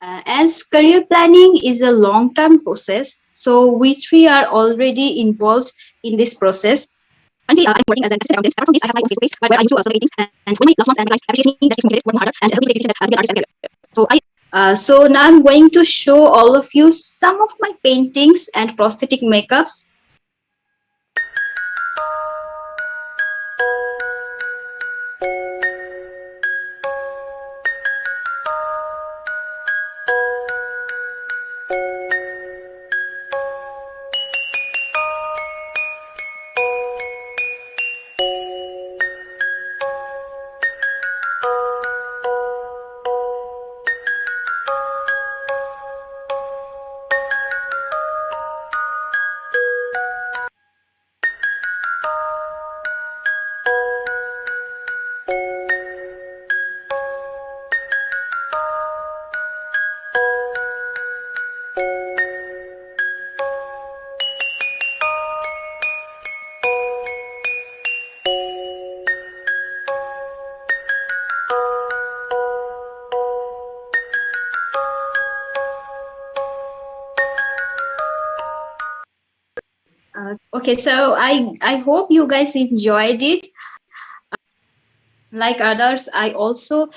As career planning is a long term process, so we three are already involved in this process. Currently, I'm working as an assistant accountant. Apart from this, I have my own Facebook page where I do also paintings. And when my loved ones and guys appreciate me, that makes me work more harder and help me take decision that be an artist as well. So now I'm going to show all of you some of my paintings and prosthetic makeups. Okay, so I hope you guys enjoyed it. Like others, I also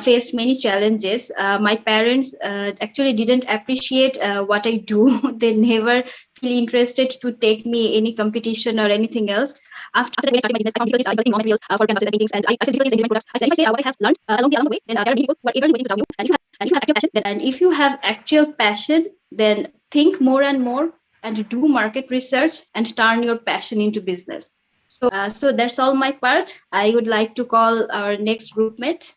faced many challenges. My parents actually didn't appreciate what I do. They never feel interested to take me any competition or anything else. After that, when I started my business, I found difficulties developing raw materials for canvases and paintings, and I faced difficulties in different products. I said, if I say what I have learned along the way, then there are many people who are eagerly waiting to join you. And if you have actual passion, then think more and more and do market research and turn your passion into business. So that's all my part. I would like to call our next groupmate.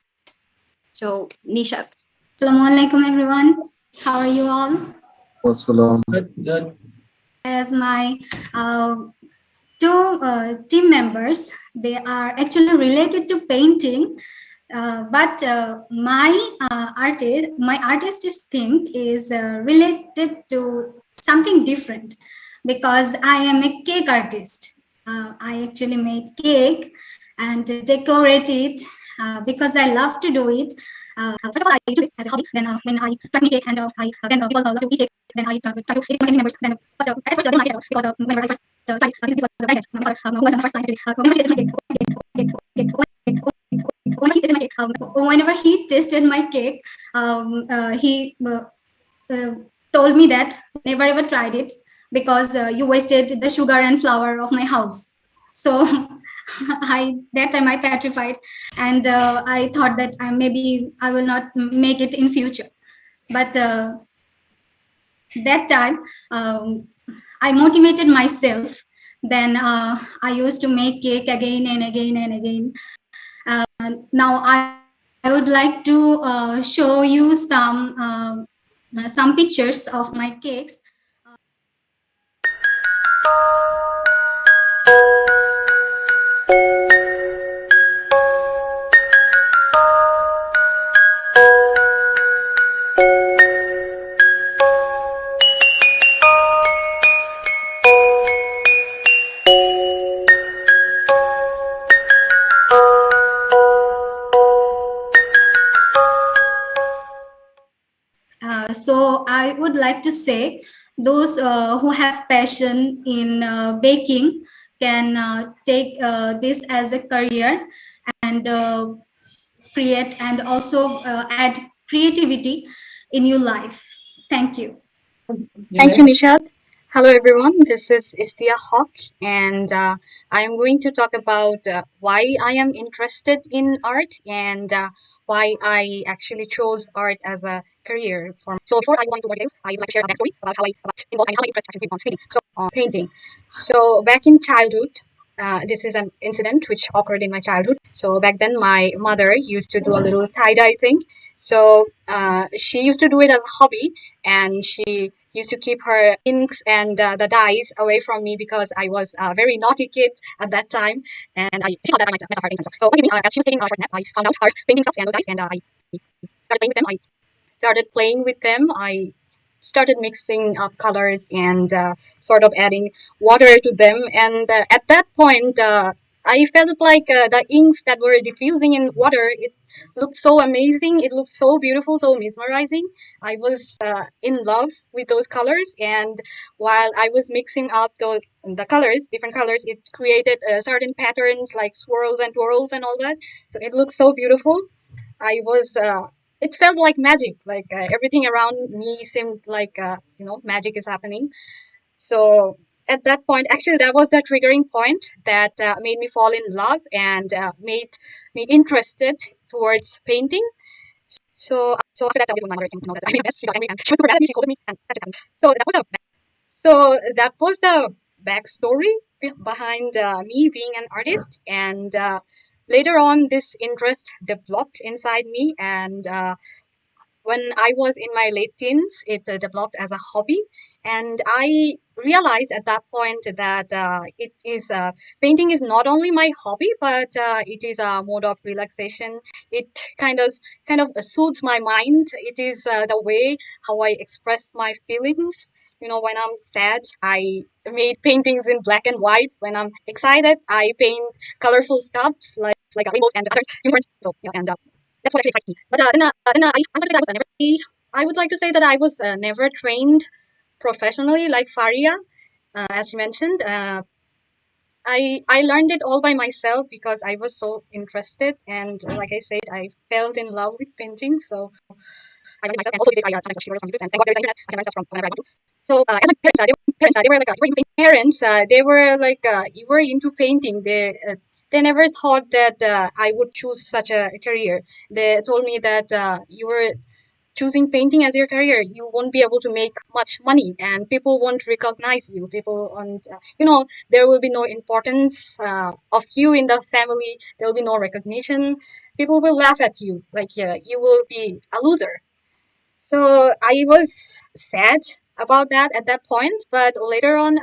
So Nishat. Assalamualaikum everyone. How are you all? Wassalam. Good. As my two team members, they are actually related to painting, but my artistic thing is related to something different because I am a cake artist. I actually made cake and decorate it because I love to do it. First of all, I use it as a hobby. Then when I try to make cake and then people love to eat cake, then I try to edit my family members. Then at first I didn't like it at all because whenever I first tried, this was very bad. My mother who was on the first line actually. Whenever he tasted my cake, he told me that never ever tried it because you wasted the sugar and flour of my house. So that time I petrified, and I thought that maybe I will not make it in future. But that time I motivated myself. Then I used to make cake again and again and again. Now I would like to show you some pictures of my cakes. So I would like to say those who have passion in baking can take this as a career and create and also add creativity in your life. Thank you. Thank you, Nishat. Hello, everyone. This is Istia Hawk, and I am going to talk about why I am interested in art and why I actually chose art as a career. So before I go into more details, I would like to share a backstory about how I got involved and how I impressed actually on painting. Painting. So back in childhood, this is an incident which occurred in my childhood. So back then, my mother used to do a little tie-dye thing. So she used to do it as a hobby, and she used to keep her inks and the dyes away from me because I was a very naughty kid at that time, and she thought that I might mess up her paintings. So one evening, as she was taking art nap, I found out her painting stuff and those dyes, and I started playing with them. I started mixing up colors and sort of adding water to them, and at that point, I felt like the inks that were diffusing in water. It looked so amazing. It looked so beautiful, so mesmerizing. I was in love with those colors, and while I was mixing up the colors, different colors, it created certain patterns like swirls and twirls and all that. So it looked so beautiful. I was. It felt like magic. Like everything around me seemed like magic is happening. So at that point, actually, that was the triggering point that made me fall in love and made me interested towards painting. So after that, I my mother came to know that I'm a mess. She got angry and she was super mad at me. She scolded me, and that just happened. So that was the backstory behind me being an artist, and later on, this interest developed inside me, and when I was in my late teens, it developed as a hobby, and I realized at that point that it is painting is not only my hobby, but it is a mode of relaxation. It kind of soothes my mind. It is the way how I express my feelings. When I'm sad, I made paintings in black and white. When I'm excited, I paint colorful stuffs like rainbows and others, unicorns. So yeah, and that's what actually excites me. But I would like to say that I was never trained professionally like Faria, as she mentioned. I learned it all by myself because I was so interested, and like I said, I fell in love with painting. So I learned it myself, and also these days I sometimes watch tutorials on YouTube, and thank God there's the internet. I can learn stuff from whenever I want to. So as my parents, they were like, you were into painting. Parents, they were like, you were into painting. They never thought that I would choose such a career. They told me that you were choosing painting as your career, you won't be able to make much money, and people won't recognize you. People won't, there will be no importance of you in the family. There will be no recognition. People will laugh at you, like you will be a loser. So I was sad about that at that point, but later on,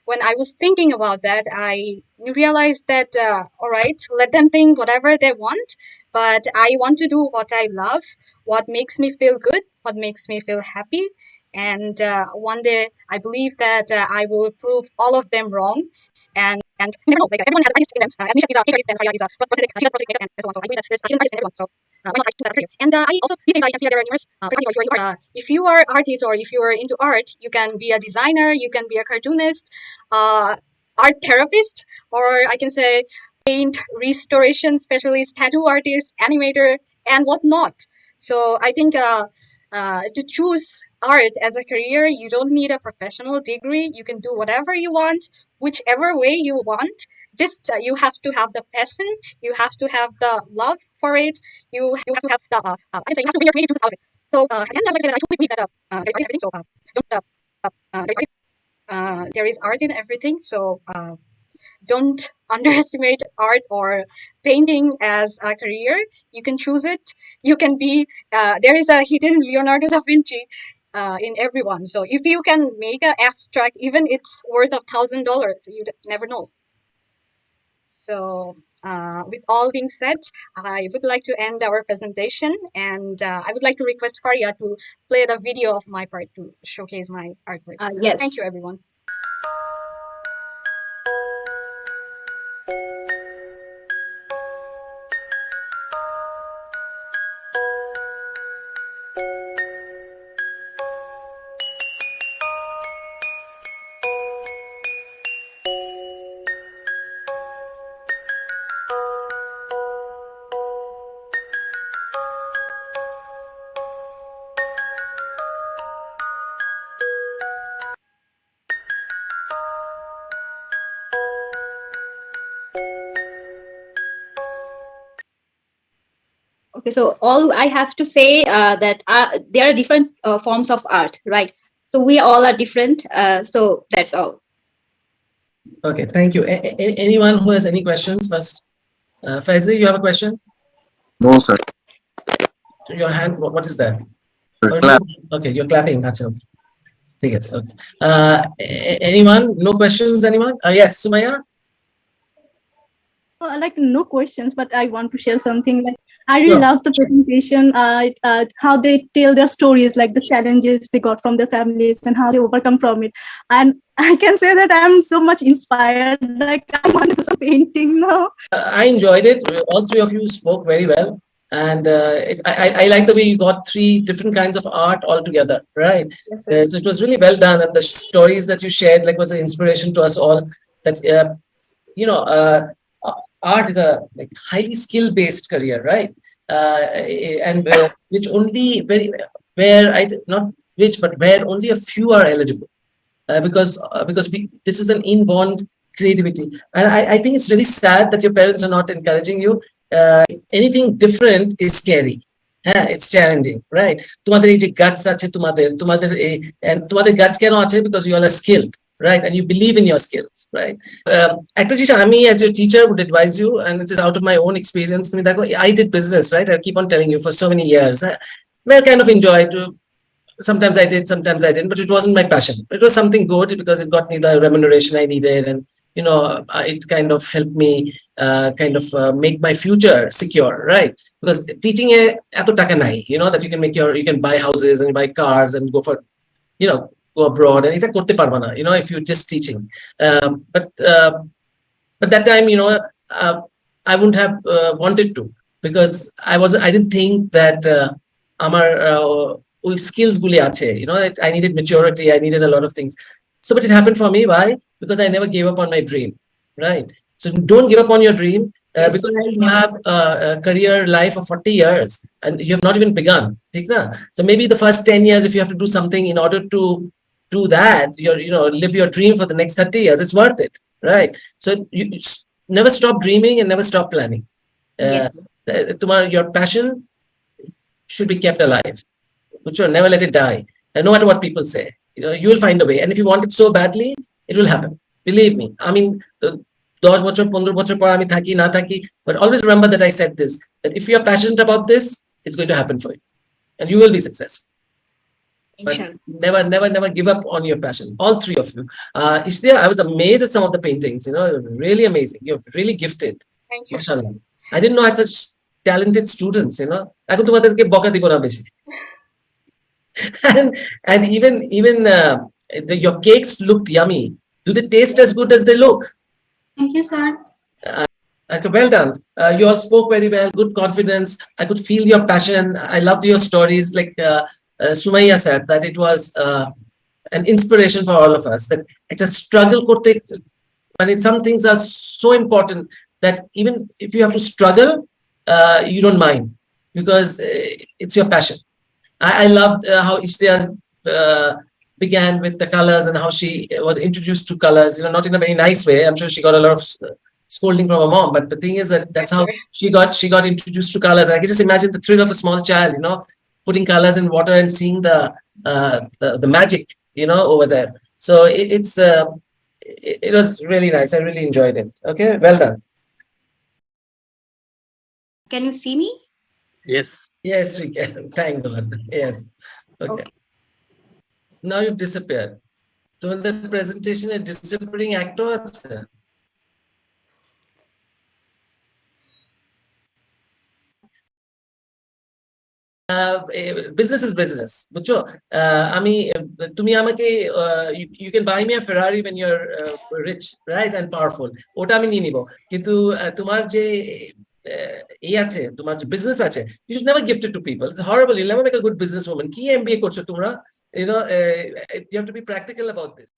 when I was thinking about that, I realized that, all right, let them think whatever they want, but I want to do what I love, what makes me feel good, what makes me feel happy. And one day, I believe that I will prove all of them wrong. And you never know, like everyone has artists in them. As Misha is a cake artist, and Faria is a prosthetic, she does prosthetic makeup and so on. So I believe that there's a hidden artist in everyone. So why not I choose that as a career? And I also, these days I can see that there are numerous opportunities for you are. If you are artist or if you are into art, you can be a designer, you can be a cartoonist, uh, art therapist, or I can say paint restoration specialist, tattoo artist, animator, and whatnot. So I think to choose art as a career, you don't need a professional degree. You can do whatever you want, whichever way you want. Just you have to have the passion. You have to have the love for it. You have to have the I can say you have to be your creative juices out of it. So at the end, I would like to say that I truly believe that there's art in everything. So don't there is art in everything. So don't underestimate art or painting as a career. You can choose it. You can be. There is a hidden Leonardo da Vinci in everyone. So if you can make an abstract, even it's worth $1,000, you never know. So with all being said, I would like to end our presentation, and I would like to request Faria to play the video of my part to showcase my artwork. Yes. Thank you, everyone. Okay, so all I have to say that there are different forms of art, right? So we all are different. So that's all. Okay, thank you. Anyone who has any questions first? Faizi, you have a question? No, sir. Your hand, what is that? Clap. Okay, you're clapping. Achha. Take it. Okay. Anyone? No questions, anyone? Yes, Sumaya? Like no questions, but I want to share something. Like I really Sure. love the presentation, how they tell their stories, like the challenges they got from their families and how they overcome from it. And I can say that I'm so much inspired. Like I want to do some painting now. I enjoyed it. All three of you spoke very well. And I like the way you got three different kinds of art all together, right? Yes, sir. So it was really well done. And the stories that you shared like was an inspiration to us all that, you know, art is a like highly skill-based career, right? And which only very, where not which, but where only a few are eligible. Because this is an inborn creativity, and I think it's really sad that your parents are not encouraging you. Anything different is scary. It's challenging, right? তোমাদের এই যে guts আছে তোমাদের and তোমাদের guts কেন আছে because you all are skilled, right? And you believe in your skills, right? একটা জিনিস আমি as your teacher would advise you, and it is out of my own experience. তুমি দেখো, I did business, right? I keep on telling you for so many years. Well, kind of enjoyed. Sometimes I did, sometimes I didn't, but it wasn't my passion. It was something good because it got me the remuneration I needed, and it kind of helped me make my future secure, right? Because teaching eto taka nai, that you can buy houses and buy cars and go for, go abroad, and eta korte parba na, if you're just teaching. But that time, I wouldn't have wanted to, because I didn't think that amar skills guli ache, I needed maturity, I needed a lot of things. So, but it happened for me. Why? Because I never gave up on my dream, right? So don't give up on your dream, because you have a career life of 40 years and you have not even begun. So maybe the first 10 years, if you have to do something in order to do that, live your dream for the next 30 years, it's worth it, right? So you never stop dreaming and never stop planning. Yes. Your passion should be kept alive. Never let it die. And no matter what people say, you will find a way. And if you want it so badly, it will happen. Believe me. I mean, 10 বছর 15 বছর পর আমি থাকি না থাকি, but always remember that I said this, that if you are passionate about this, it's going to happen for you and you will be successful. But never give up on your passion. All three of you. Ishtiya, I was amazed at some of the paintings, really amazing. You're really gifted. Thank you. Mashallah. I didn't know I had such talented students, এখন তোমাদেরকে বকা দিব না বেশি. And even your cakes looked yummy. Do they taste as good as they look? Thank you, sir. Well done. You all spoke very well. Good confidence. I could feel your passion. I loved your stories. Like Sumaya said, that it was an inspiration for all of us. That it's a struggle. Some things are so important that even if you have to struggle, you don't mind, because it's your passion. I loved how Ishtiya began with the colors and how she was introduced to colors, not in a very nice way. I'm sure she got a lot of scolding from her mom, but the thing is that that's how she got introduced to colors. I can just imagine the thrill of a small child, putting colors in water and seeing the magic, over there. So it was really nice. I really enjoyed it. Okay, well done. Can you see me? Yes. Yes, we can. Thank God. Yes. Okay. Now you've disappeared. So in the presentation, a disappearing actor. Business is business. বুঝছো? তুমি আমাকে you can buy me a Ferrari when you're rich, right, and powerful. ওটা আমি নিয়ে নিব। কিন্তু তোমার যে আছে, তোমার যে business আছে, you should never gift it to people. It's horrible. You'll never make a good businesswoman. কি MBA করছো তোমরা? You have to be practical about this.